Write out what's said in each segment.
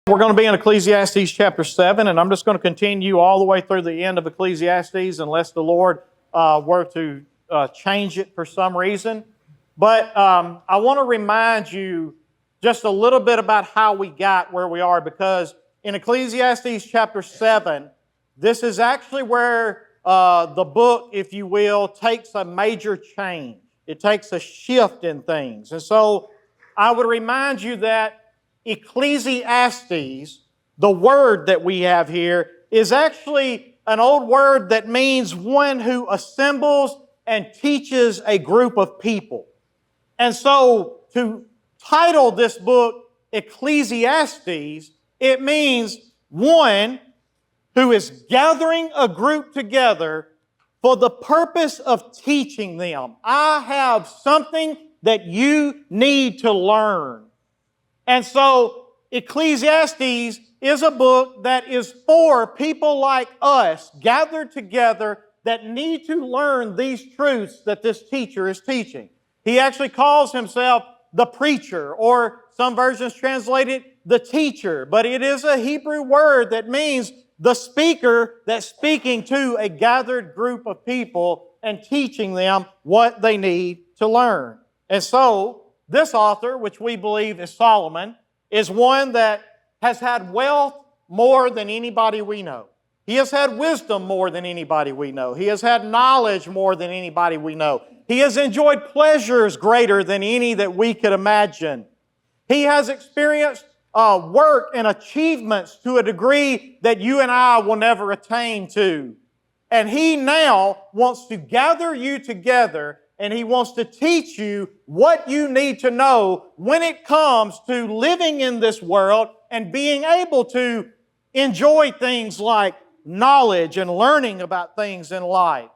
We're going to be in Ecclesiastes chapter 7, and I'm just going to continue all the way through the end of Ecclesiastes unless the Lord were to change it for some reason. But I want to remind you just a little bit about how we got where we are, because in Ecclesiastes chapter 7, this is actually where the book, if you will, takes a major change. It takes a shift in things. And so I would remind you that Ecclesiastes, the word that we have here, is actually an old word that means one who assembles and teaches a group of people. And so to title this book Ecclesiastes, it means one who is gathering a group together for the purpose of teaching them. I have something that you need to learn. And so Ecclesiastes is a book that is for people like us gathered together that need to learn these truths that this teacher is teaching. He actually calls himself the preacher, or some versions translate it the teacher, but it is a Hebrew word that means the speaker that's speaking to a gathered group of people and teaching them what they need to learn. And so this author, which we believe is Solomon, is one that has had wealth more than anybody we know. He has had wisdom more than anybody we know. He has had knowledge more than anybody we know. He has enjoyed pleasures greater than any that we could imagine. He has experienced work and achievements to a degree that you and I will never attain to. And he now wants to gather you together, and he wants to teach you what you need to know when it comes to living in this world and being able to enjoy things like knowledge and learning about things in life.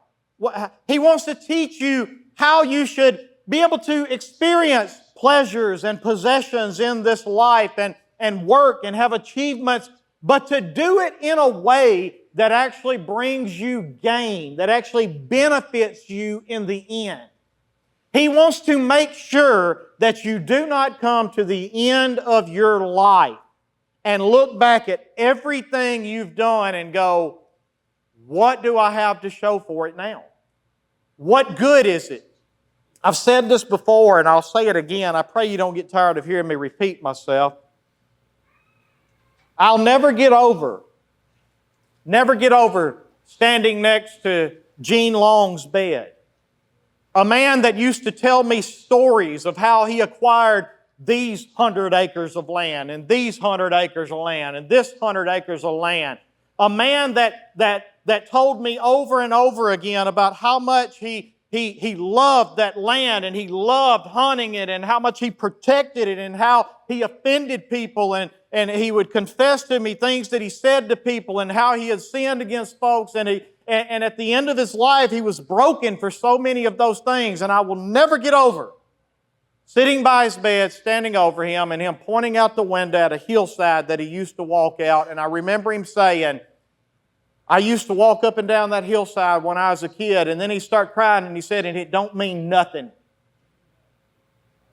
He wants to teach you how you should be able to experience pleasures and possessions in this life and work and have achievements, but to do it in a way that actually brings you gain, that actually benefits you in the end. He wants to make sure that you do not come to the end of your life and look back at everything you've done and go, what do I have to show for it now? What good is it? I've said this before, and I'll say it again. I pray you don't get tired of hearing me repeat myself. I'll never get over standing next to Gene Long's bed. A man that used to tell me stories of how he acquired these 100 acres of land and these 100 acres of land and this 100 acres of land. A man that told me over and over again about how much he loved that land and he loved hunting it and how much he protected it and how he offended people and he would confess to me things that he said to people and how he had sinned against folks and at the end of his life he was broken for so many of those things, and I will never get over sitting by his bed, standing over him and him pointing out the window at a hillside that he used to walk out, and I remember him saying, I used to walk up and down that hillside when I was a kid, and then he started crying and he said, and it don't mean nothing.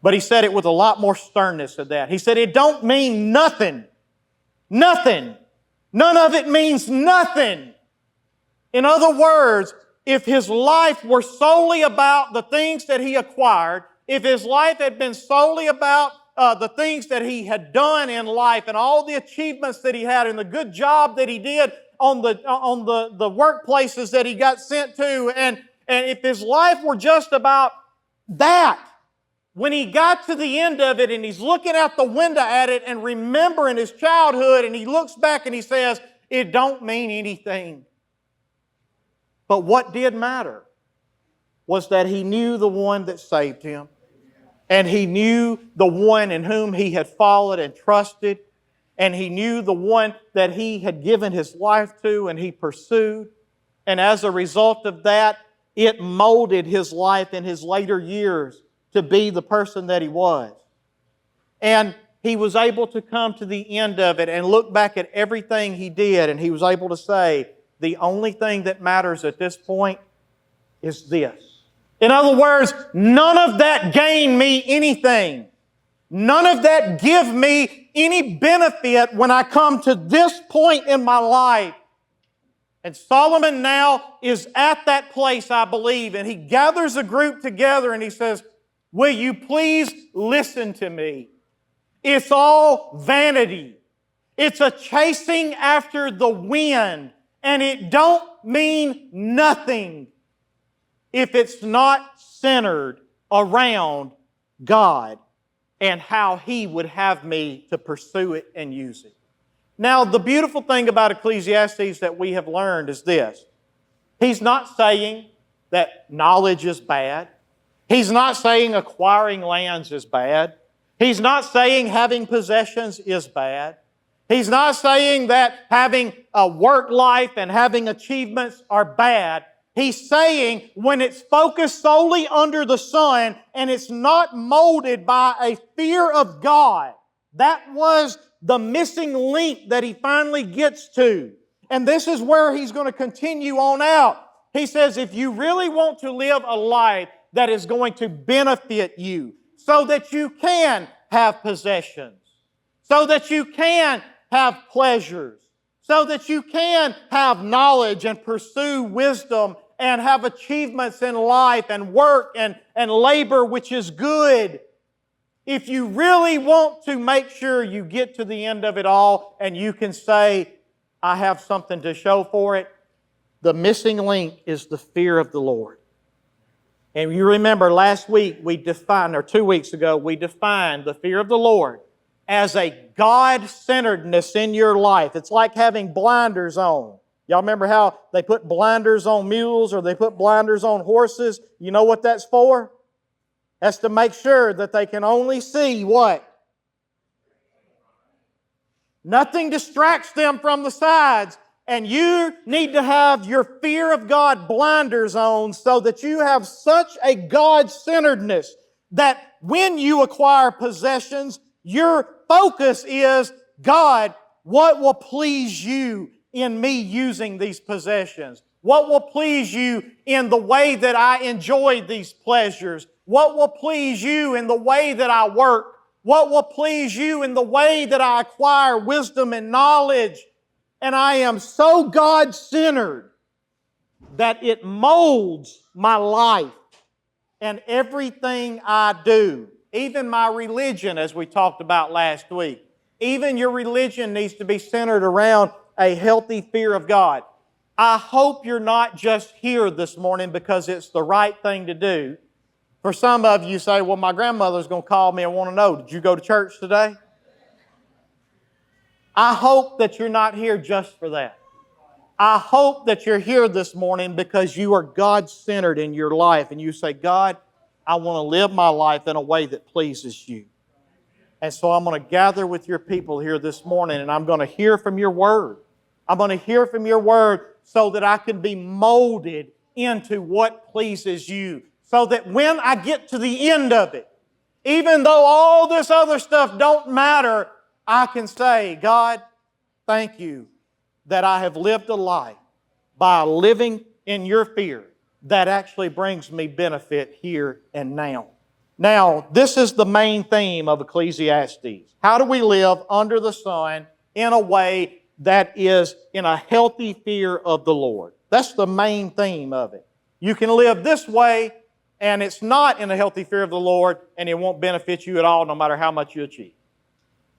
But he said it with a lot more sternness than that. He said, it don't mean nothing. Nothing. None of it means nothing. In other words, if his life were solely about the things that he acquired, if his life had been solely about the things that he had done in life and all the achievements that he had and the good job that he did on the workplaces that he got sent to, and if his life were just about that, when he got to the end of it and he's looking out the window at it and remembering his childhood and he looks back and he says, it don't mean anything. But what did matter was that he knew the one that saved him, and he knew the one in whom he had followed and trusted, and he knew the one that he had given his life to and he pursued. And as a result of that, it molded his life in his later years to be the person that he was. And he was able to come to the end of it and look back at everything he did, and he was able to say, the only thing that matters at this point is this. In other words, none of that gained me anything. None of that give me any benefit when I come to this point in my life. And Solomon now is at that place, I believe, and he gathers a group together and he says, will you please listen to me? It's all vanity. It's a chasing after the wind, and it don't mean nothing if it's not centered around God and how He would have me to pursue it and use it. Now, the beautiful thing about Ecclesiastes that we have learned is this. He's not saying that knowledge is bad. He's not saying acquiring lands is bad. He's not saying having possessions is bad. He's not saying that having a work life and having achievements are bad. He's saying when it's focused solely under the sun and it's not molded by a fear of God, that was the missing link that he finally gets to. And this is where he's going to continue on out. He says, if you really want to live a life that is going to benefit you, so that you can have possessions, so that you can have pleasures, so that you can have knowledge and pursue wisdom and have achievements in life and work and labor which is good. If you really want to make sure you get to the end of it all and you can say, I have something to show for it, the missing link is the fear of the Lord. And you remember last week we defined, or 2 weeks ago, we defined the fear of the Lord as a God-centeredness in your life. It's like having blinders on. Y'all remember how they put blinders on mules or they put blinders on horses? You know what that's for? That's to make sure that they can only see what? Nothing distracts them from the sides. And you need to have your fear of God blinders on so that you have such a God-centeredness that when you acquire possessions, your focus is, God, what will please you in me using these possessions? What will please you in the way that I enjoy these pleasures? What will please you in the way that I work? What will please you in the way that I acquire wisdom and knowledge? And I am so God-centered that it molds my life and everything I do. Even my religion, as we talked about last week. Even your religion needs to be centered around a healthy fear of God. I hope you're not just here this morning because it's the right thing to do. For some of you say, well, my grandmother's going to call me and want to know, did you go to church today? I hope that you're not here just for that. I hope that you're here this morning because you are God-centered in your life and you say, God, I want to live my life in a way that pleases you. And so I'm going to gather with your people here this morning and I'm going to hear from your Word. I'm going to hear from your Word so that I can be molded into what pleases you. So that when I get to the end of it, even though all this other stuff don't matter, I can say, God, thank you that I have lived a life by living in your fear that actually brings me benefit here and now. Now, this is the main theme of Ecclesiastes. How do we live under the sun in a way that is in a healthy fear of the Lord? That's the main theme of it. You can live this way and it's not in a healthy fear of the Lord and it won't benefit you at all no matter how much you achieve.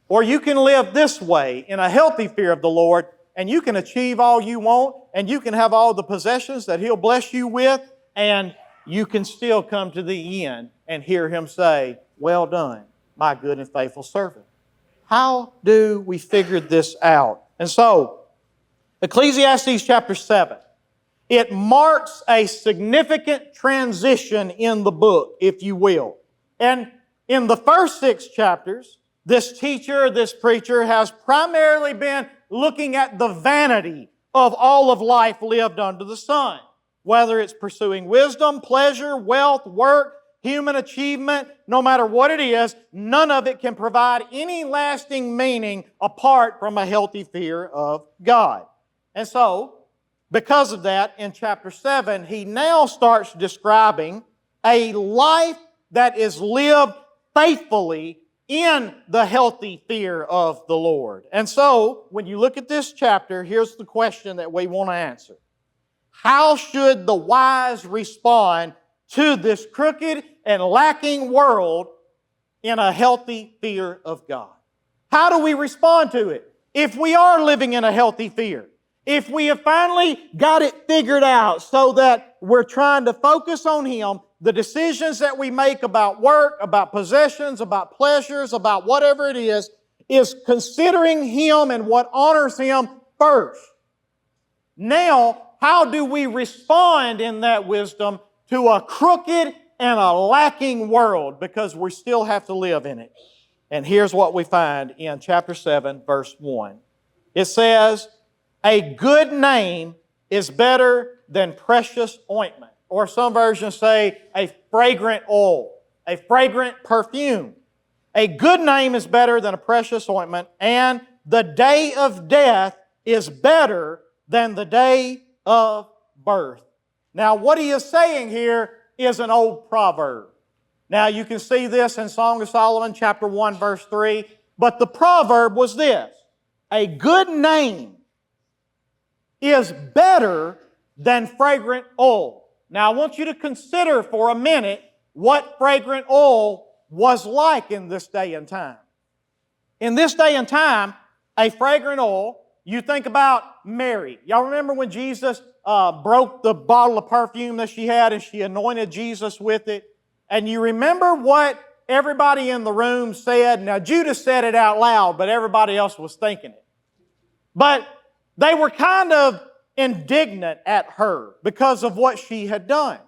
Or you can live this way in a healthy fear of the Lord and you can achieve all you want and you can have all the possessions that He'll bless you with and you can still come to the end and hear Him say, well done, my good and faithful servant. How do we figure this out? And so, Ecclesiastes chapter 7, it marks a significant transition in the book, if you will. And in the first 6 chapters, this teacher, this preacher has primarily been looking at the vanity of all of life lived under the sun. Whether it's pursuing wisdom, pleasure, wealth, work, human achievement, no matter what it is, none of it can provide any lasting meaning apart from a healthy fear of God. And so, because of that, in chapter 7, he now starts describing a life that is lived faithfully in the healthy fear of the Lord. And so, when you look at this chapter, here's the question that we want to answer. How should the wise respond to this crooked and lacking world in a healthy fear of God? How do we respond to it? If we are living in a healthy fear, if we have finally got it figured out so that we're trying to focus on Him, the decisions that we make about work, about possessions, about pleasures, about whatever it is considering Him and what honors Him first. Now, how do we respond in that wisdom to a crooked and a lacking world? Because we still have to live in it. And here's what we find in chapter 7, verse 1. It says, a good name is better than precious ointment. Or some versions say a fragrant oil, a fragrant perfume. A good name is better than a precious ointment, and the day of death is better than the day of birth. Now, what he is saying here is an old proverb. Now, you can see this in Song of Solomon, chapter 1, verse 3. But the proverb was this: a good name is better than fragrant oil. Now, I want you to consider for a minute what fragrant oil was like in this day and time. In this day and time, a fragrant oil, you think about Mary. Y'all remember when Jesus broke the bottle of perfume that she had and she anointed Jesus with it? And you remember what everybody in the room said? Now, Judas said it out loud, but everybody else was thinking it. But they were kind of indignant at her because of what she had done.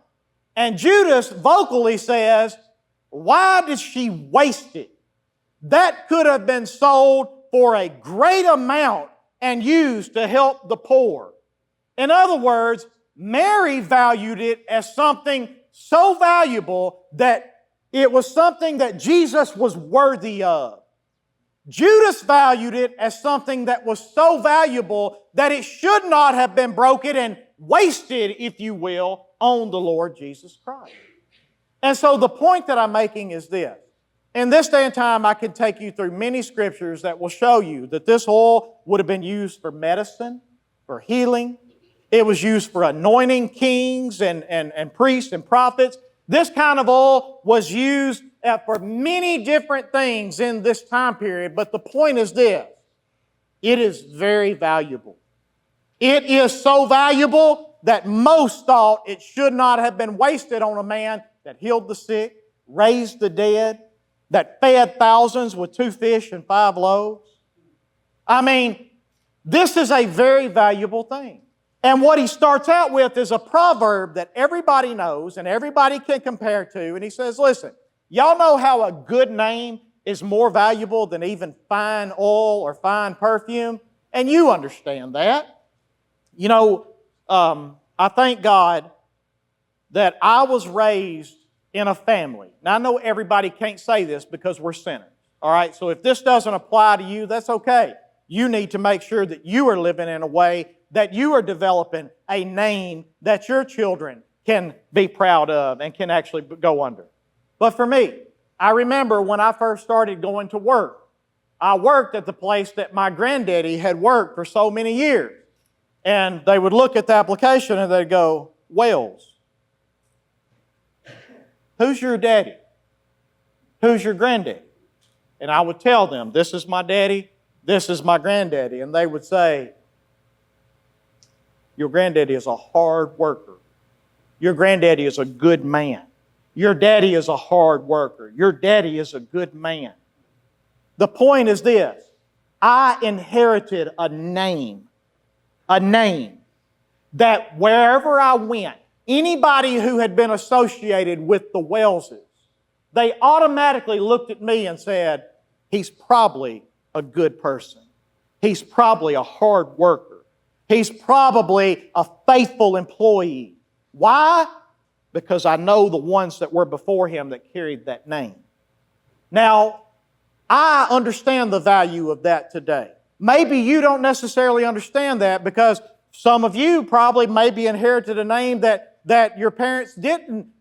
And Judas vocally says, why did she waste it? That could have been sold for a great amount and used to help the poor. In other words, Mary valued it as something so valuable that it was something that Jesus was worthy of. Judas valued it as something that was so valuable that it should not have been broken and wasted, if you will, on the Lord Jesus Christ. And so the point that I'm making is this. In this day and time, I can take you through many scriptures that will show you that this oil would have been used for medicine, for healing. It was used for anointing kings and priests and prophets. This kind of oil was used for many different things in this time period, but the point is this: it is very valuable. It is so valuable that most thought it should not have been wasted on a man that healed the sick, raised the dead, that fed thousands with 2 fish and 5 loaves. I mean, this is a very valuable thing. And what he starts out with is a proverb that everybody knows and everybody can compare to. And he says, listen, y'all know how a good name is more valuable than even fine oil or fine perfume? And you understand that. You know, I thank God that I was raised in a family. Now, I know everybody can't say this because we're sinners. All right, so if this doesn't apply to you, that's okay. You need to make sure that you are living in a way that you are developing a name that your children can be proud of and can actually go under. But for me, I remember when I first started going to work, I worked at the place that my granddaddy had worked for so many years. And they would look at the application and they'd go, Wells. Who's your daddy? Who's your granddaddy? And I would tell them, this is my daddy, this is my granddaddy. And they would say, your granddaddy is a hard worker. Your granddaddy is a good man. Your daddy is a hard worker. Your daddy is a good man. The point is this: I inherited a name that wherever I went, anybody who had been associated with the Wellses, they automatically looked at me and said, he's probably a good person. He's probably a hard worker. He's probably a faithful employee. Why? Because I know the ones that were before him that carried that name. Now, I understand the value of that today. Maybe you don't necessarily understand that because some of you probably maybe inherited a name that your parents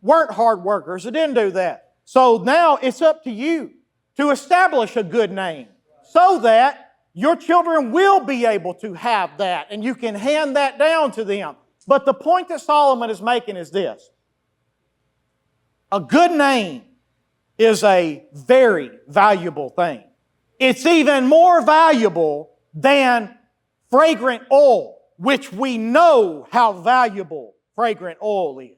weren't hard workers or didn't do that. So now it's up to you. to establish a good name so that your children will be able to have that and you can hand that down to them. But the point that Solomon is making is this. A good name is a very valuable thing. It's even more valuable than fragrant oil, which we know how valuable fragrant oil is.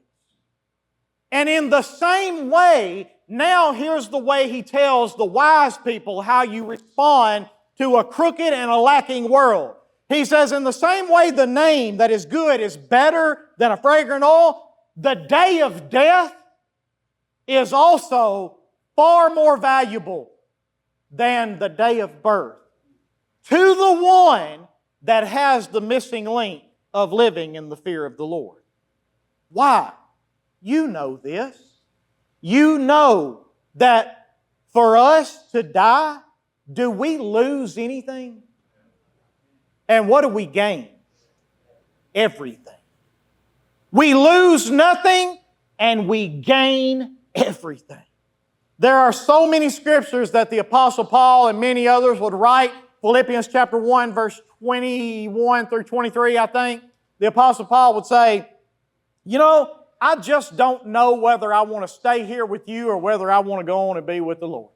And in the same way, now here's the way he tells the wise people how you respond to a crooked and a lacking world. He says, in the same way the name that is good is better than a fragrant oil, the day of death is also far more valuable than the day of birth to the one that has the missing link of living in the fear of the Lord. Why? You know this. You know that for us to die, do we lose anything? And what do we gain? Everything. We lose nothing and we gain everything. There are so many scriptures that the Apostle Paul and many others would write. Philippians chapter 1, verse 21 through 23, I think. The Apostle Paul would say, you know, I just don't know whether I want to stay here with you or whether I want to go on and be with the Lord.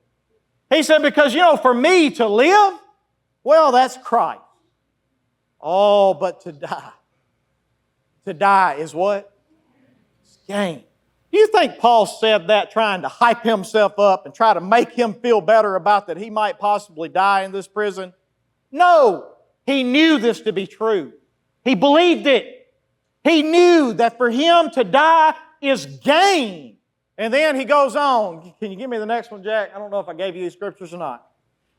He said, because, you know, for me to live, well, that's Christ. Oh, but to die is what? It's gain. Do you think Paul said that trying to hype himself up and try to make him feel better about that he might possibly die in this prison? No, he knew this to be true. He believed it. He knew that for him to die is gain. And then he goes on. Can you give me the next one, Jack? I don't know if I gave you these scriptures or not.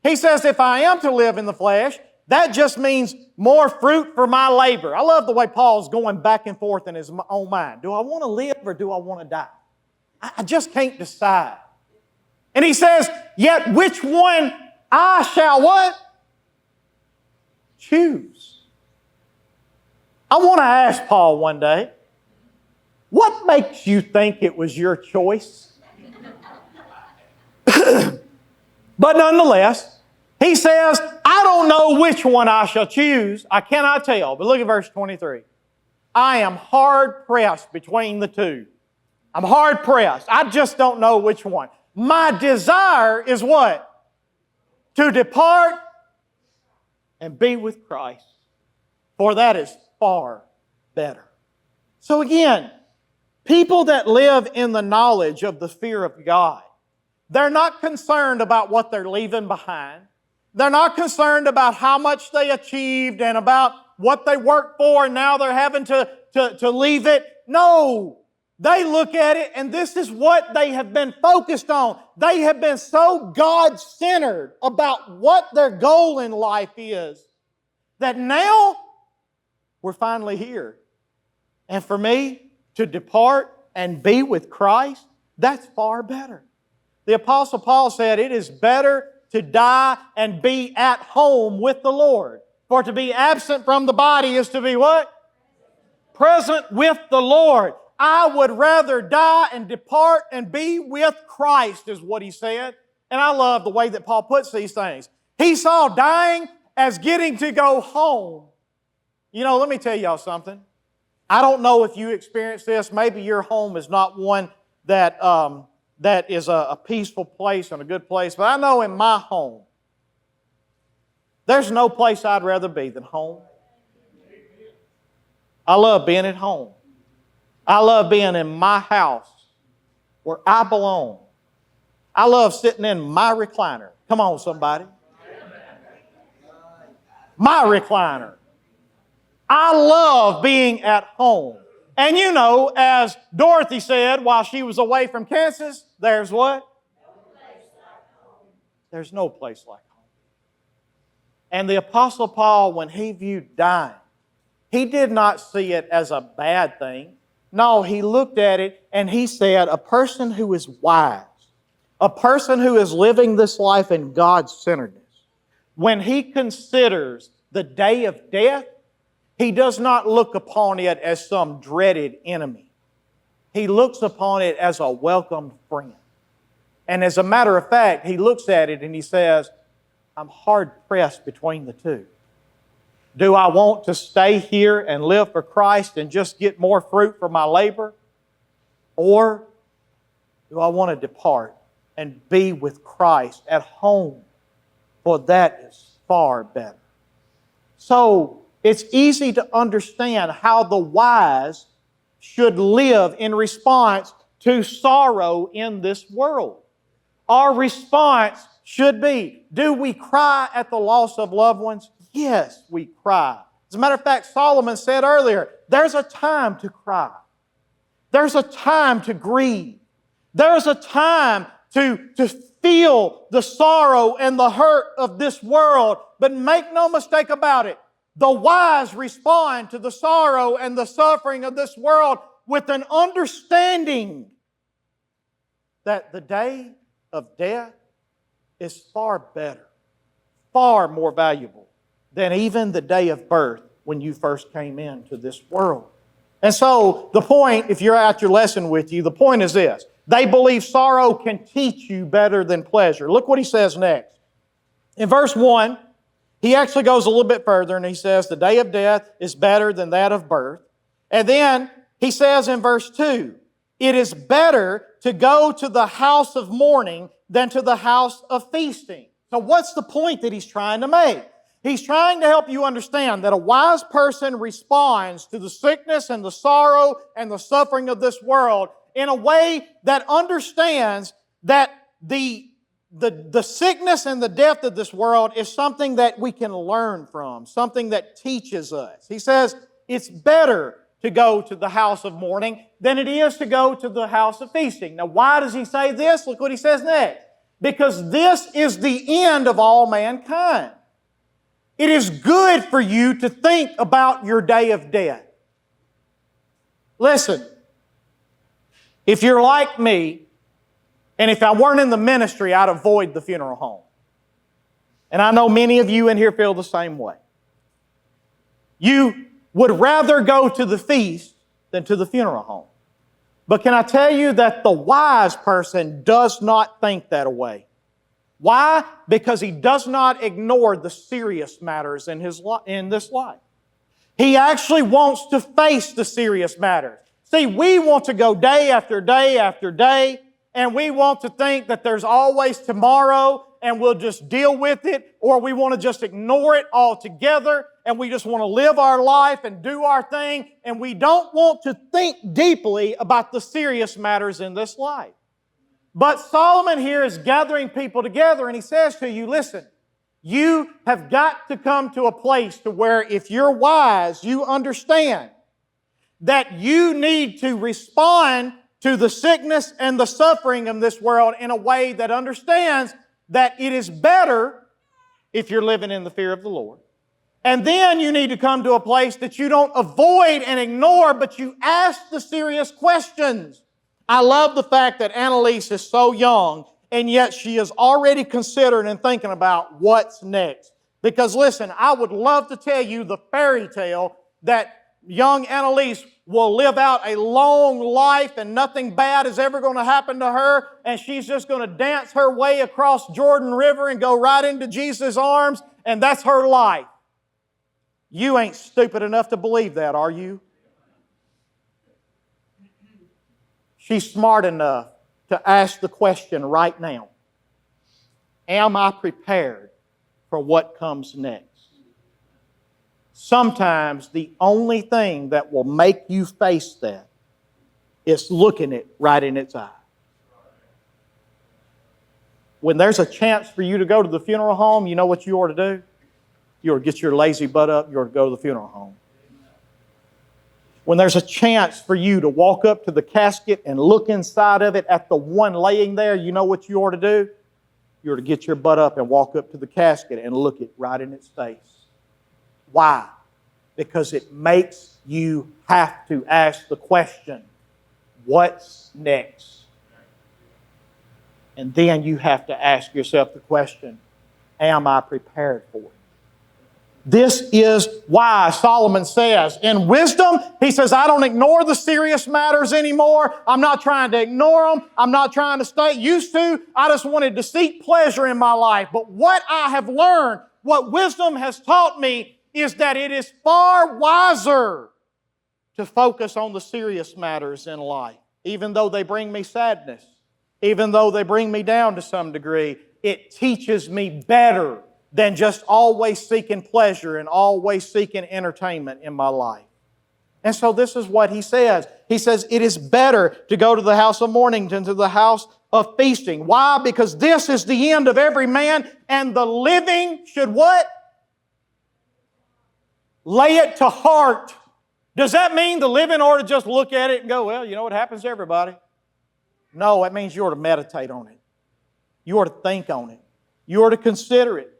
He says, if I am to live in the flesh, that just means more fruit for my labor. I love the way Paul's going back and forth in his own mind. Do I want to live or do I want to die? I just can't decide. And he says, yet which one I shall what? Choose. I want to ask Paul one day, what makes you think it was your choice? But nonetheless, he says, I don't know which one I shall choose. I cannot tell. But look at verse 23. I am hard pressed between the two. I'm hard pressed. I just don't know which one. My desire is what? To depart and be with Christ. For that is far better. So again, people that live in the knowledge of the fear of God, they're not concerned about what they're leaving behind. They're not concerned about how much they achieved and about what they worked for and now they're having to leave it. No, they look at it and this is what they have been focused on. They have been so God-centered about what their goal in life is that now we're finally here. And for me, to depart and be with Christ, that's far better. The Apostle Paul said, it is better to die and be at home with the Lord. For to be absent from the body is to be what? Present with the Lord. I would rather die and depart and be with Christ is what he said. And I love the way that Paul puts these things. He saw dying as getting to go home. You know, let me tell y'all something. I don't know if you experience this. Maybe your home is not one that is a peaceful place and a good place. But I know in my home, there's no place I'd rather be than home. I love being at home. I love being in my house where I belong. I love sitting in my recliner. Come on, somebody. My recliner. I love being at home. And you know, as Dorothy said while she was away from Kansas, there's what? There's no place like home. And the Apostle Paul, when he viewed dying, he did not see it as a bad thing. No, he looked at it and he said, a person who is wise, a person who is living this life in God's centeredness, when he considers the day of death, he does not look upon it as some dreaded enemy. He looks upon it as a welcomed friend. And as a matter of fact, he looks at it and he says, I'm hard-pressed between the two. Do I want to stay here and live for Christ and just get more fruit for my labor? Or do I want to depart and be with Christ at home? For that is far better. So it's easy to understand how the wise should live in response to sorrow in this world. Our response should be, do we cry at the loss of loved ones? Yes, we cry. As a matter of fact, Solomon said earlier, there's a time to cry. There's a time to grieve. There's a time to feel the sorrow and the hurt of this world. But make no mistake about it, the wise respond to the sorrow and the suffering of this world with an understanding that the day of death is far better, far more valuable than even the day of birth when you first came into this world. And so the point, if you're at your lesson with you, the point is this. They believe sorrow can teach you better than pleasure. Look what he says next. In verse 1, he actually goes a little bit further and he says the day of death is better than that of birth. And then he says in verse 2, it is better to go to the house of mourning than to the house of feasting. So what's the point that he's trying to make? He's trying to help you understand that a wise person responds to the sickness and the sorrow and the suffering of this world in a way that understands that the sickness and the death of this world is something that we can learn from, something that teaches us. He says it's better to go to the house of mourning than it is to go to the house of feasting. Now, why does he say this? Look what he says next. Because this is the end of all mankind. It is good for you to think about your day of death. Listen, if you're like me, and if I weren't in the ministry, I'd avoid the funeral home. And I know many of you in here feel the same way. You would rather go to the feast than to the funeral home. But can I tell you that the wise person does not think that way? Why? Because he does not ignore the serious matters in this life. He actually wants to face the serious matters. See, we want to go day after day after day, and we want to think that there's always tomorrow and we'll just deal with it, or we want to just ignore it altogether and we just want to live our life and do our thing, and we don't want to think deeply about the serious matters in this life. But Solomon here is gathering people together and he says to you, listen, you have got to come to a place to where if you're wise, you understand that you need to respond to the sickness and the suffering of this world in a way that understands that it is better if you're living in the fear of the Lord. And then you need to come to a place that you don't avoid and ignore, but you ask the serious questions. I love the fact that Annalise is so young, and yet she is already considering and thinking about what's next. Because listen, I would love to tell you the fairy tale that young Annalise will live out a long life and nothing bad is ever going to happen to her, and she's just going to dance her way across Jordan River and go right into Jesus' arms, and that's her life. You ain't stupid enough to believe that, are you? She's smart enough to ask the question right now, am I prepared for what comes next? Sometimes the only thing that will make you face that is looking it right in its eye. When there's a chance for you to go to the funeral home, you know what you ought to do? You ought to get your lazy butt up, you ought to go to the funeral home. When there's a chance for you to walk up to the casket and look inside of it at the one laying there, you know what you ought to do? You ought to get your butt up and walk up to the casket and look it right in its face. Why? Because it makes you have to ask the question, what's next? And then you have to ask yourself the question, am I prepared for it? This is why Solomon says, in wisdom, he says, I don't ignore the serious matters anymore. I'm not trying to ignore them. I'm not trying to stay used to. I just wanted to seek pleasure in my life. But what I have learned, what wisdom has taught me, is that it is far wiser to focus on the serious matters in life, even though they bring me sadness, even though they bring me down to some degree. It teaches me better than just always seeking pleasure and always seeking entertainment in my life. And so this is what he says. He says, it is better to go to the house of mourning than to the house of feasting. Why? Because this is the end of every man, and the living should what? Lay it to heart. Does that mean the living ought to just look at it and go, well, you know what happens to everybody? No, that means you ought to meditate on it. You ought to think on it. You ought to consider it.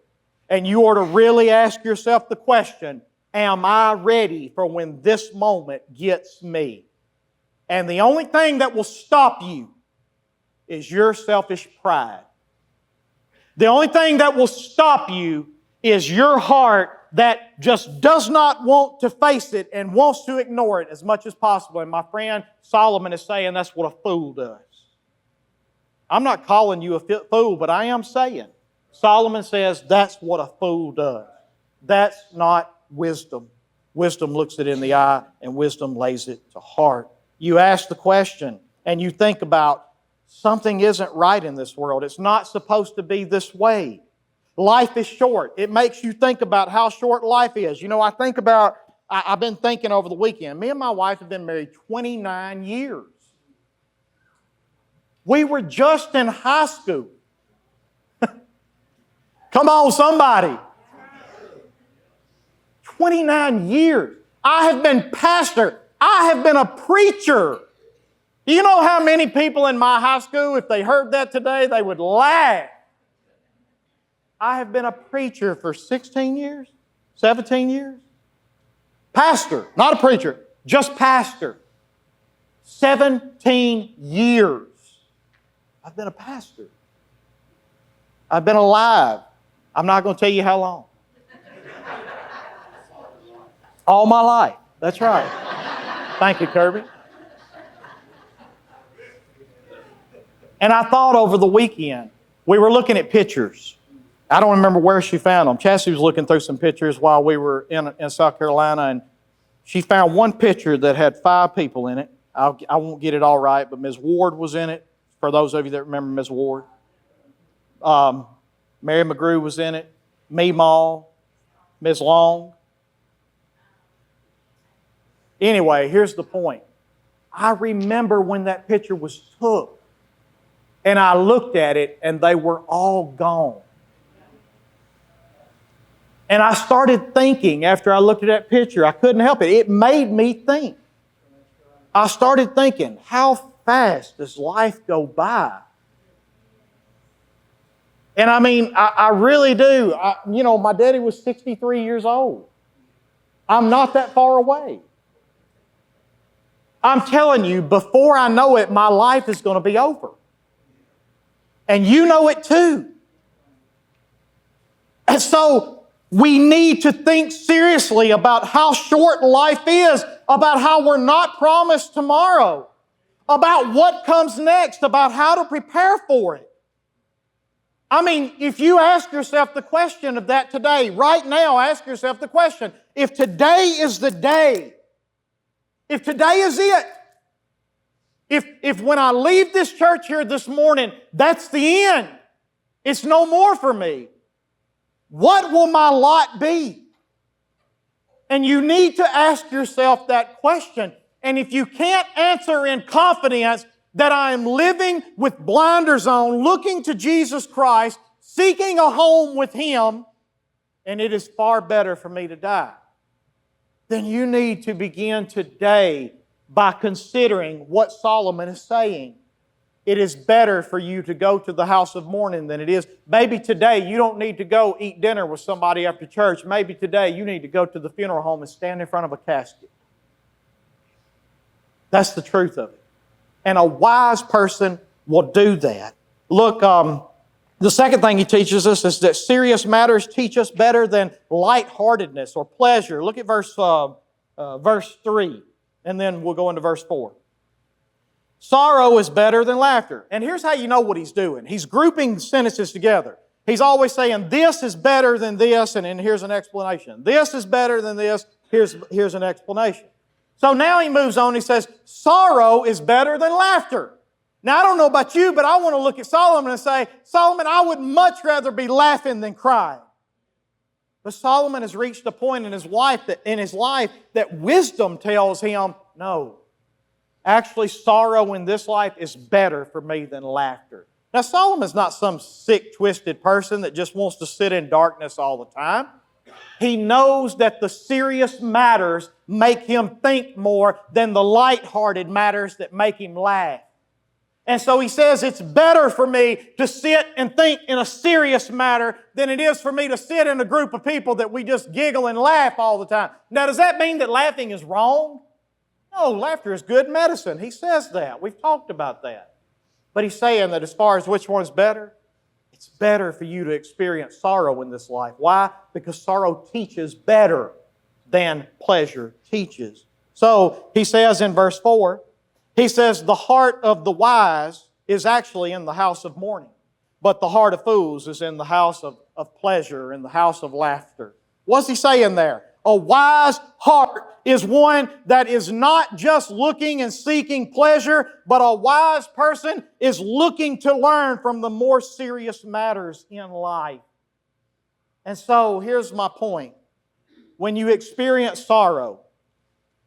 And you ought to really ask yourself the question, am I ready for when this moment gets me? And the only thing that will stop you is your selfish pride. The only thing that will stop you is your heart that just does not want to face it and wants to ignore it as much as possible. And my friend Solomon is saying that's what a fool does. I'm not calling you a fool, but I am saying Solomon says that's what a fool does. That's not wisdom. Wisdom looks it in the eye, and wisdom lays it to heart. You ask the question, and you think about something isn't right in this world. It's not supposed to be this way. Life is short. It makes you think about how short life is. You know, I've been thinking over the weekend. Me and my wife have been married 29 years. We were just in high school. Come on, somebody. 29 years. I have been pastor. I have been a preacher. You know how many people in my high school, if they heard that today, they would laugh. I have been a preacher for 16 years, 17 years. Pastor, not a preacher, just pastor. 17 years. I've been a pastor. I've been alive. I'm not going to tell you how long. All my life. That's right. Thank you, Kirby. And I thought over the weekend, we were looking at pictures. I don't remember where she found them. Chassie was looking through some pictures while we were in South Carolina, and she found one picture that had 5 people in it. I won't get it all right, but Ms. Ward was in it, for those of you that remember Ms. Ward. Mary McGrew was in it, Meemaw, Ms. Long. Anyway, here's the point. I remember when that picture was took, and I looked at it, and they were all gone. And I started thinking after I looked at that picture, I couldn't help it. It made me think. I started thinking, how fast does life go by? And I mean, I really do. My daddy was 63 years old. I'm not that far away. I'm telling you, before I know it, my life is going to be over. And you know it too. And so we need to think seriously about how short life is, about how we're not promised tomorrow, about what comes next, about how to prepare for it. I mean, if you ask yourself the question of that today, right now, ask yourself the question, if today is the day, if today is it, if when I leave this church here this morning, that's the end, it's no more for me, what will my lot be? And you need to ask yourself that question. And if you can't answer in confidence that I am living with blinders on, looking to Jesus Christ, seeking a home with Him, and it is far better for me to die, then you need to begin today by considering what Solomon is saying. It is better for you to go to the house of mourning than it is. Maybe today you don't need to go eat dinner with somebody after church. Maybe today you need to go to the funeral home and stand in front of a casket. That's the truth of it. And a wise person will do that. Look, The second thing he teaches us is that serious matters teach us better than lightheartedness or pleasure. Look at verse 3, and then we'll go into verse 4. Sorrow is better than laughter. And here's how you know what he's doing. He's grouping sentences together. He's always saying, this is better than this, and then here's an explanation. This is better than this, here's an explanation. So now he moves on, he says, sorrow is better than laughter. Now I don't know about you, but I want to look at Solomon and say, Solomon, I would much rather be laughing than crying. But Solomon has reached a point in his life that wisdom tells him, no, actually sorrow in this life is better for me than laughter. Now, Solomon's not some sick, twisted person that just wants to sit in darkness all the time. He knows that the serious matters make him think more than the lighthearted matters that make him laugh. And so he says, it's better for me to sit and think in a serious matter than it is for me to sit in a group of people that we just giggle and laugh all the time. Now, does that mean that laughing is wrong? No, laughter is good medicine. He says that. We've talked about that. But he's saying that as far as which one's better, it's better for you to experience sorrow in this life. Why? Because sorrow teaches better than pleasure teaches. So he says in verse 4, he says, the heart of the wise is actually in the house of mourning, but the heart of fools is in the house of pleasure, in the house of laughter. What's he saying there? A wise heart is one that is not just looking and seeking pleasure, but a wise person is looking to learn from the more serious matters in life. And so here's my point. When you experience sorrow,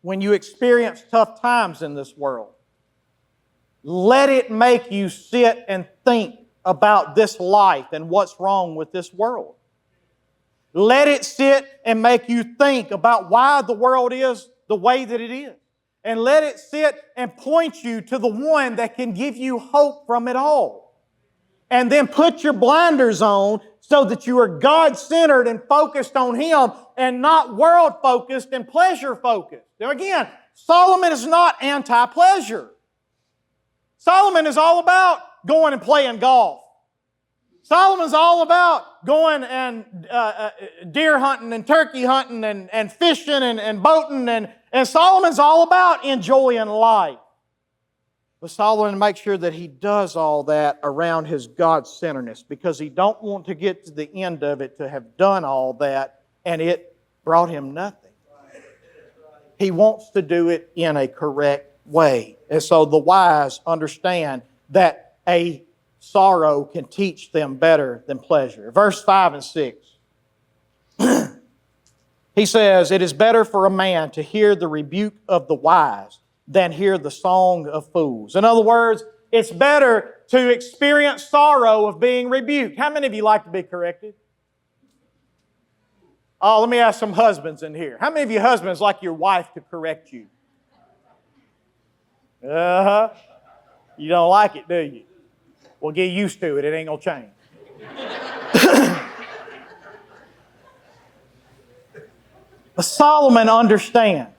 when you experience tough times in this world, let it make you sit and think about this life and what's wrong with this world. Let it sit and make you think about why the world is the way that it is. And let it sit and point you to the one that can give you hope from it all. And then put your blinders on so that you are God-centered and focused on Him and not world-focused and pleasure-focused. Now again, Solomon is not anti-pleasure. Solomon is all about going and playing golf. Solomon's all about going and deer hunting and turkey hunting and fishing and boating. And Solomon's all about enjoying life. But Solomon makes sure that he does all that around his God-centeredness because he don't want to get to the end of it to have done all that and it brought him nothing. He wants to do it in a correct way. And so the wise understand that a sorrow can teach them better than pleasure. Verse 5 and 6. He says, it is better for a man to hear the rebuke of the wise than hear the song of fools. In other words, it's better to experience sorrow of being rebuked. How many of you like to be corrected? Oh, let me ask some husbands in here. How many of you husbands like your wife to correct you? You don't like it, do you? Well, get used to it. It ain't going to change. But Solomon understands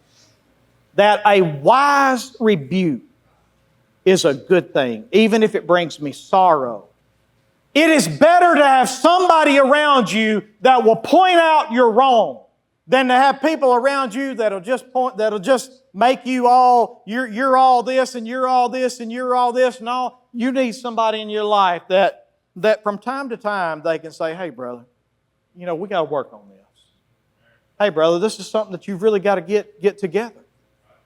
that a wise rebuke is a good thing, even if it brings me sorrow. It is better to have somebody around you that will point out you're wrong than to have people around you that'll just make you all, you're all this and you're all this and you're all this and all. You need somebody in your life that from time to time they can say, hey, brother, we got to work on this. Hey, brother, this is something that you've really got to get together.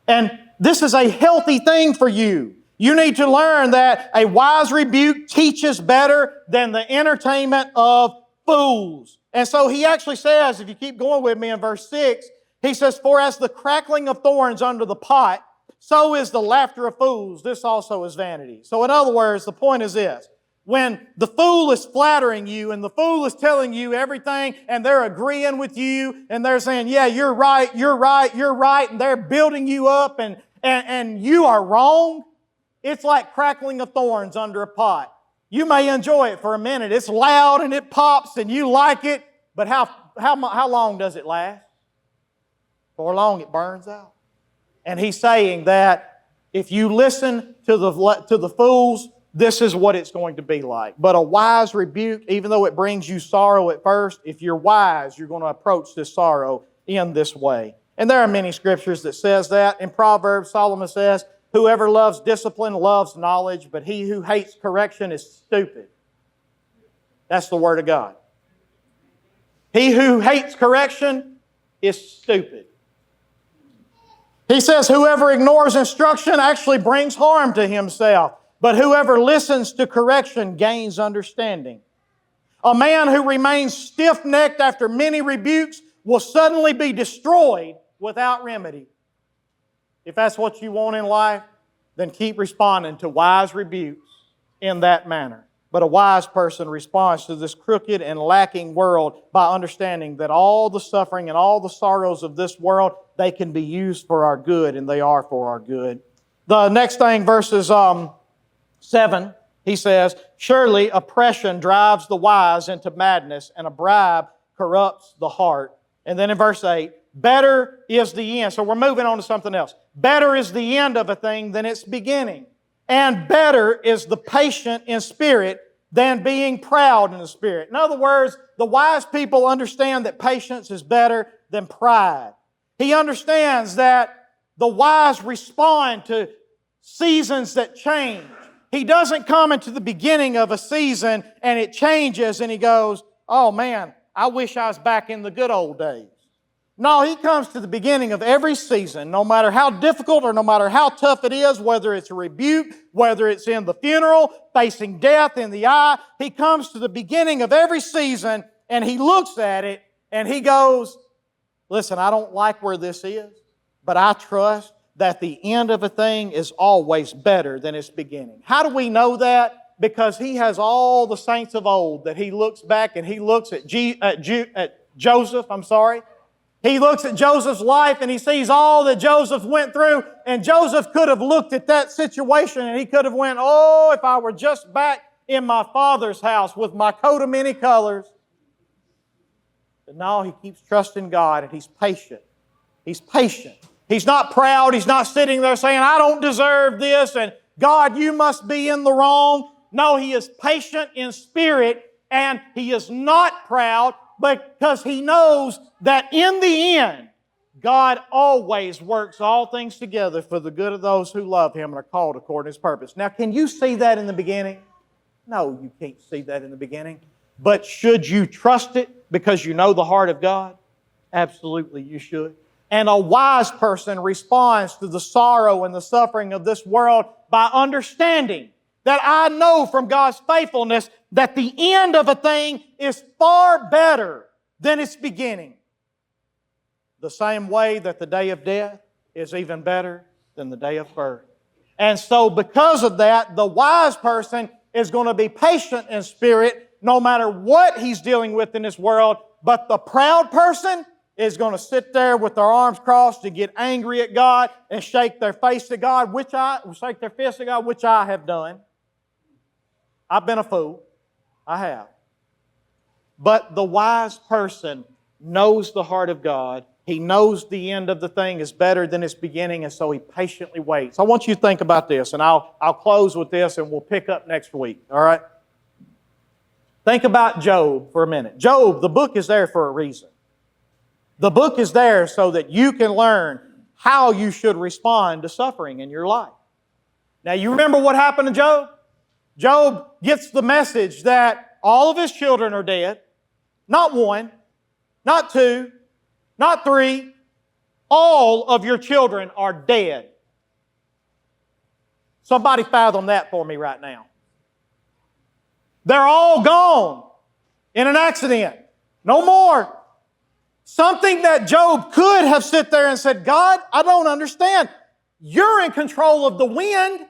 And this is a healthy thing for you. You need to learn that a wise rebuke teaches better than the entertainment of fools. And so he actually says, if you keep going with me in verse 6, he says, for as the crackling of thorns under the pot, so is the laughter of fools. This also is vanity. So in other words, the point is this. When the fool is flattering you and the fool is telling you everything and they're agreeing with you and they're saying, yeah, you're right, you're right, you're right, and they're building you up and you are wrong, it's like crackling of thorns under a pot. You may enjoy it for a minute. It's loud and it pops and you like it, but how long does it last? For long it burns out. And he's saying that if you listen to the fools, this is what it's going to be like. But a wise rebuke, even though it brings you sorrow at first, if you're wise, you're going to approach this sorrow in this way. And there are many scriptures that says that. In Proverbs, Solomon says, whoever loves discipline loves knowledge, but he who hates correction is stupid. That's the Word of God. He who hates correction is stupid. He says whoever ignores instruction actually brings harm to himself, but whoever listens to correction gains understanding. A man who remains stiff-necked after many rebukes will suddenly be destroyed without remedy. If that's what you want in life, then keep responding to wise rebukes in that manner. But a wise person responds to this crooked and lacking world by understanding that all the suffering and all the sorrows of this world, they can be used for our good, and they are for our good. The next thing, verses 7, he says, surely oppression drives the wise into madness, and a bribe corrupts the heart. And then in verse 8, better is the end. So we're moving on to something else. Better is the end of a thing than its beginning. And better is the patient in spirit than being proud in the spirit. In other words, the wise people understand that patience is better than pride. He understands that the wise respond to seasons that change. He doesn't come into the beginning of a season and it changes and he goes, oh man, I wish I was back in the good old days. No, he comes to the beginning of every season, no matter how difficult or no matter how tough it is, whether it's a rebuke, whether it's in the funeral, facing death in the eye. He comes to the beginning of every season and he looks at it and he goes, listen, I don't like where this is, but I trust that the end of a thing is always better than its beginning. How do we know that? Because he has all the saints of old that he looks back and he looks at Joseph. He looks at Joseph's life and he sees all that Joseph went through, and Joseph could have looked at that situation and he could have went, oh, if I were just back in my father's house with my coat of many colors. But no, he keeps trusting God and he's patient. He's patient. He's not proud. He's not sitting there saying, I don't deserve this and God, you must be in the wrong. No, he is patient in spirit and he is not proud, because he knows that in the end, God always works all things together for the good of those who love Him and are called according to His purpose. Now, can you see that in the beginning? No, you can't see that in the beginning. But should you trust it because you know the heart of God? Absolutely, you should. And a wise person responds to the sorrow and the suffering of this world by understanding that I know from God's faithfulness that the end of a thing is far better than its beginning. The same way that the day of death is even better than the day of birth. And so because of that, the wise person is going to be patient in spirit no matter what he's dealing with in this world. But the proud person is going to sit there with their arms crossed and get angry at God and shake their face at God, shake their fist at God, which I have done. I've been a fool. I have. But the wise person knows the heart of God. He knows the end of the thing is better than its beginning, and so he patiently waits. I want you to think about this, and I'll close with this, and we'll pick up next week. All right? Think about Job for a minute. Job, the book is there for a reason. The book is there so that you can learn how you should respond to suffering in your life. Now, you remember what happened to Job? Job gets the message that all of his children are dead. Not one, not two, not three. All of your children are dead. Somebody fathom that for me right now. They're all gone in an accident. No more. Something that Job could have sit there and said, God, I don't understand. You're in control of the wind.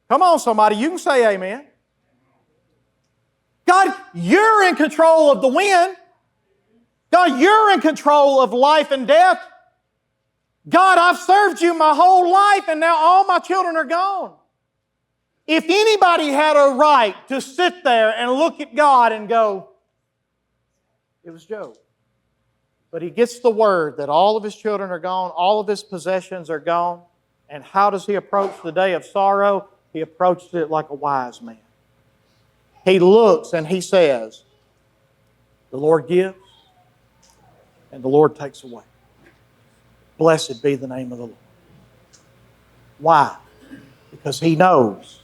Come on, somebody, you can say amen. God, you're in control of the wind. God, you're in control of life and death. God, I've served you my whole life and now all my children are gone. If anybody had a right to sit there and look at God and go, it was Job. But he gets the word that all of his children are gone, all of his possessions are gone. And how does he approach the day of sorrow? He approached it like a wise man. He looks and he says, the Lord gives and the Lord takes away. Blessed be the name of the Lord. Why? Because he knows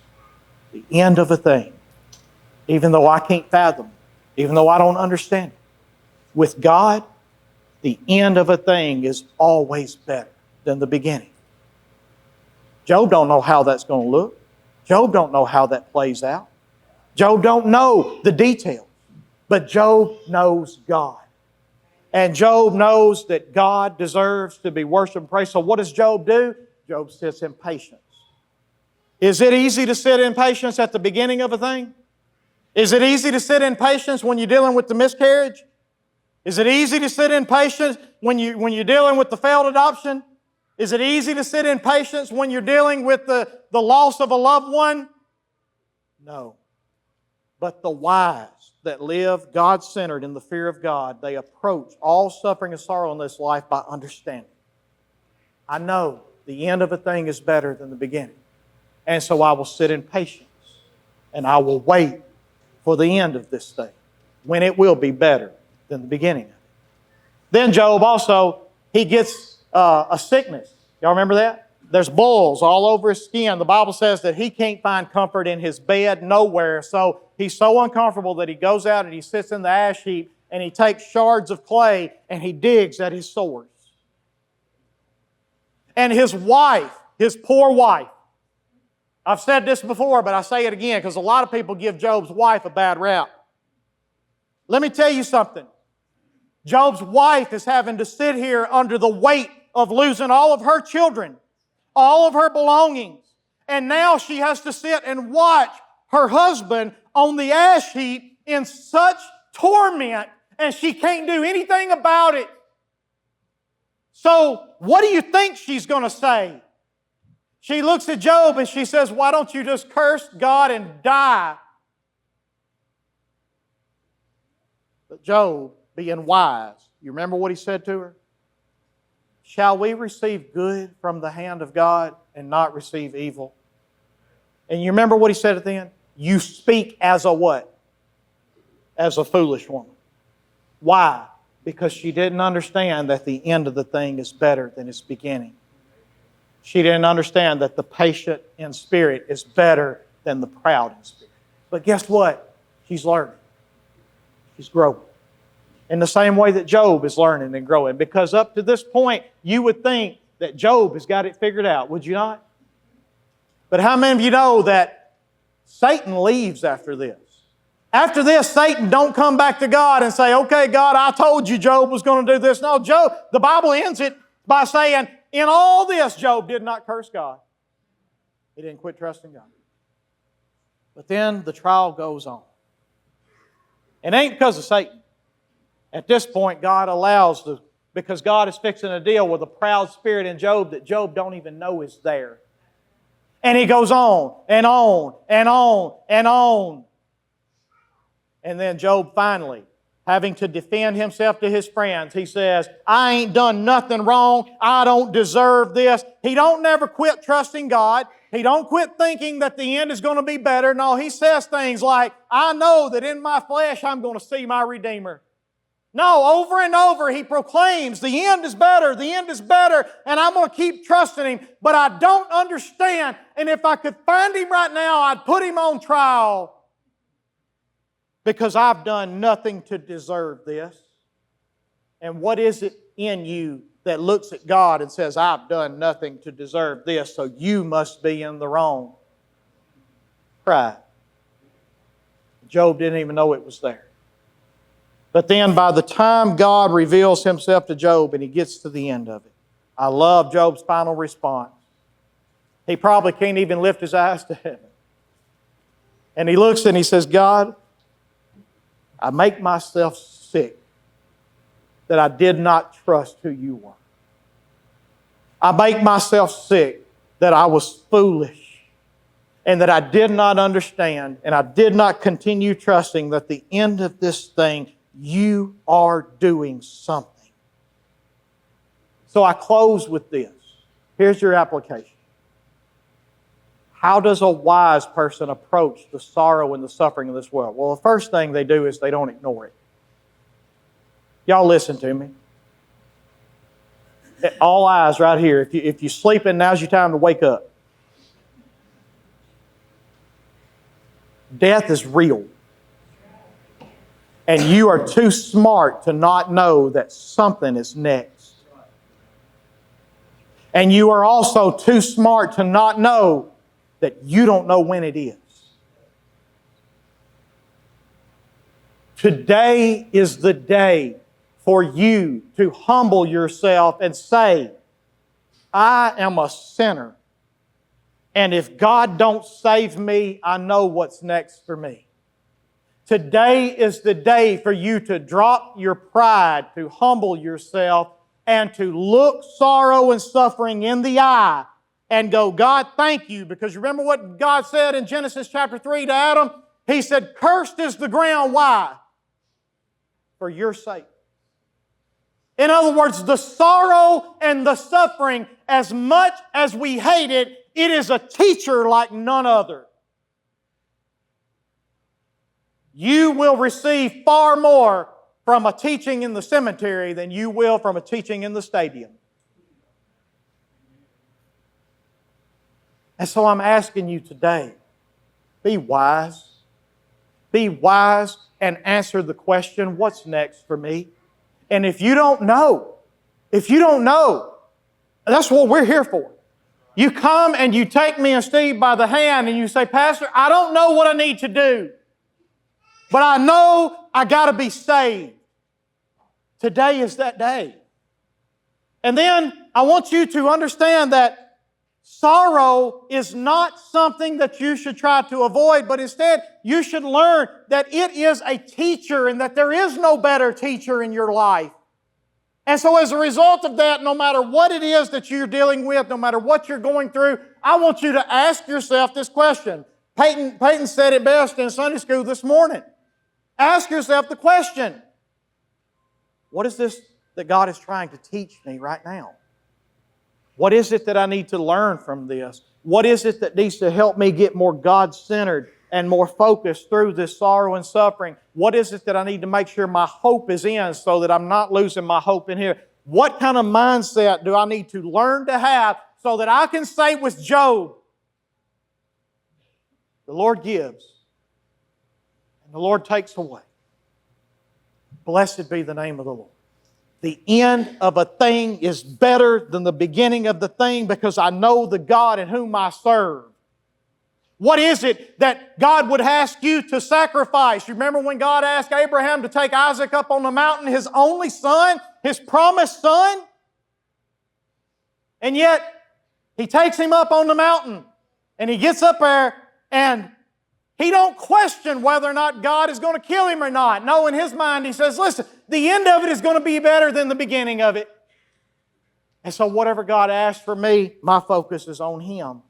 the end of a thing, even though I can't fathom it, even though I don't understand it. With God, the end of a thing is always better than the beginning. Job don't know how that's going to look. Job don't know how that plays out. Job don't know the details. But Job knows God. And Job knows that God deserves to be worshiped and praised. So what does Job do? Job sits in patience. Is it easy to sit in patience at the beginning of a thing? Is it easy to sit in patience when you're dealing with the miscarriage? Is it easy to sit in patience when you're dealing with the failed adoption? Is it easy to sit in patience when you're dealing with the loss of a loved one? No. But the wise that live God-centered in the fear of God, they approach all suffering and sorrow in this life by understanding. I know the end of a thing is better than the beginning. And so I will sit in patience and I will wait for the end of this thing, when it will be better than the beginning of it. Then Job also, he gets a sickness. Y'all remember that? There's boils all over his skin. The Bible says that he can't find comfort in his bed nowhere. So he's so uncomfortable that he goes out and he sits in the ash heap and he takes shards of clay and he digs at his sores. And his wife, his poor wife, I've said this before, but I say it again because a lot of people give Job's wife a bad rap. Let me tell you something. Job's wife is having to sit here under the weight of losing all of her children, all of her belongings, and now she has to sit and watch her husband on the ash heap in such torment, and she can't do anything about it. So, what do you think she's going to say? She looks at Job and she says, why don't you just curse God and die? But Job, being wise, you remember what he said to her? Shall we receive good from the hand of God and not receive evil? And you remember what he said at the end? You speak as a what? As a foolish woman. Why? Because she didn't understand that the end of the thing is better than its beginning. She didn't understand that the patient in spirit is better than the proud in spirit. But guess what? She's learning. She's growing. In the same way that Job is learning and growing. Because up to this point, you would think that Job has got it figured out, would you not? But how many of you know that Satan leaves after this? After this, Satan don't come back to God and say, okay, God, I told you Job was going to do this. No, Job, the Bible ends it by saying, in all this, Job did not curse God. He didn't quit trusting God. But then the trial goes on. It ain't because of Satan. At this point, God allows because God is fixing a deal with a proud spirit in Job that Job don't even know is there. And he goes on and on and on and on. And then Job finally, having to defend himself to his friends, he says, I ain't done nothing wrong. I don't deserve this. He don't never quit trusting God. He don't quit thinking that the end is going to be better. No, he says things like, I know that in my flesh I'm going to see my Redeemer. No, over and over he proclaims, the end is better, and I'm going to keep trusting Him, but I don't understand, and if I could find Him right now, I'd put Him on trial because I've done nothing to deserve this. And what is it in you that looks at God and says, I've done nothing to deserve this, so you must be in the wrong? Pride. Job didn't even know it was there. But then by the time God reveals Himself to Job and he gets to the end of it, I love Job's final response. He probably can't even lift his eyes to heaven. And he looks and he says, God, I make myself sick that I did not trust who You were. I make myself sick that I was foolish and that I did not understand and I did not continue trusting that the end of this thing, You are doing something. So I close with this. Here's your application. How does a wise person approach the sorrow and the suffering of this world? Well, the first thing they do is they don't ignore it. Y'all listen to me. All eyes right here. If you're sleeping, now's your time to wake up. Death is real. And you are too smart to not know that something is next. And you are also too smart to not know that you don't know when it is. Today is the day for you to humble yourself and say, I am a sinner. And if God don't save me, I know what's next for me. Today is the day for you to drop your pride, to humble yourself, and to look sorrow and suffering in the eye and go, God, thank you. Because remember what God said in Genesis chapter 3 to Adam? He said, cursed is the ground. Why? For your sake. In other words, the sorrow and the suffering, as much as we hate it, it is a teacher like none other. You will receive far more from a teaching in the cemetery than you will from a teaching in the stadium. And so I'm asking you today, be wise. Be wise and answer the question, what's next for me? And if you don't know, that's what we're here for. You come and you take me and Steve by the hand and you say, Pastor, I don't know what I need to do, but I know I got to be saved. Today is that day. And then I want you to understand that sorrow is not something that you should try to avoid, but instead you should learn that it is a teacher and that there is no better teacher in your life. And so as a result of that, no matter what it is that you're dealing with, no matter what you're going through, I want you to ask yourself this question. Peyton said it best in Sunday school this morning. Ask yourself the question, what is this that God is trying to teach me right now? What is it that I need to learn from this? What is it that needs to help me get more God-centered and more focused through this sorrow and suffering? What is it that I need to make sure my hope is in so that I'm not losing my hope in here? What kind of mindset do I need to learn to have so that I can say with Job, the Lord gives and the Lord takes away. Blessed be the name of the Lord. The end of a thing is better than the beginning of the thing because I know the God in whom I serve. What is it that God would ask you to sacrifice? You remember when God asked Abraham to take Isaac up on the mountain, his only son, his promised son? And yet, he takes him up on the mountain and he gets up there and he don't question whether or not God is going to kill him or not. No, in his mind he says, listen, the end of it is going to be better than the beginning of it. And so whatever God asks for me, my focus is on Him.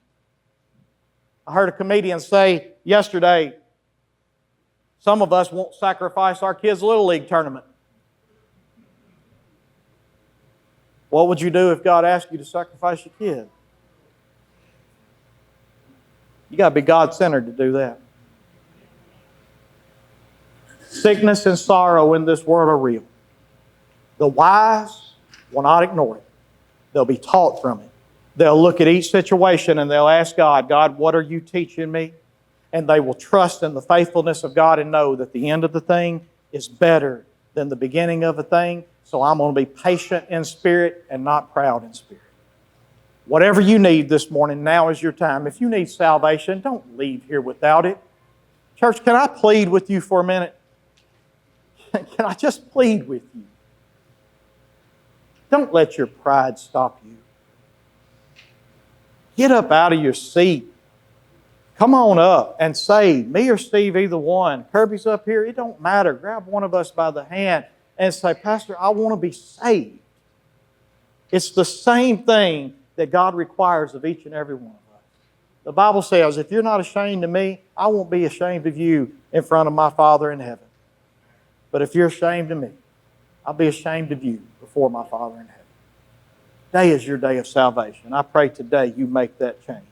I heard a comedian say yesterday, some of us won't sacrifice our kids' Little League tournament. What would you do if God asked you to sacrifice your kid? You got to be God-centered to do that. Sickness and sorrow in this world are real. The wise will not ignore it. They'll be taught from it. They'll look at each situation and they'll ask God, God, what are you teaching me? And they will trust in the faithfulness of God and know that the end of the thing is better than the beginning of a thing. So I'm going to be patient in spirit and not proud in spirit. Whatever you need this morning, now is your time. If you need salvation, don't leave here without it. Church, can I plead with you for a minute? Can I just plead with you? Don't let your pride stop you. Get up out of your seat. Come on up and say, me or Steve, either one. Kirby's up here. It don't matter. Grab one of us by the hand and say, Pastor, I want to be saved. It's the same thing that God requires of each and every one of us. The Bible says, if you're not ashamed of me, I won't be ashamed of you in front of my Father in heaven. But if you're ashamed of me, I'll be ashamed of you before my Father in heaven. Today is your day of salvation. I pray today you make that change.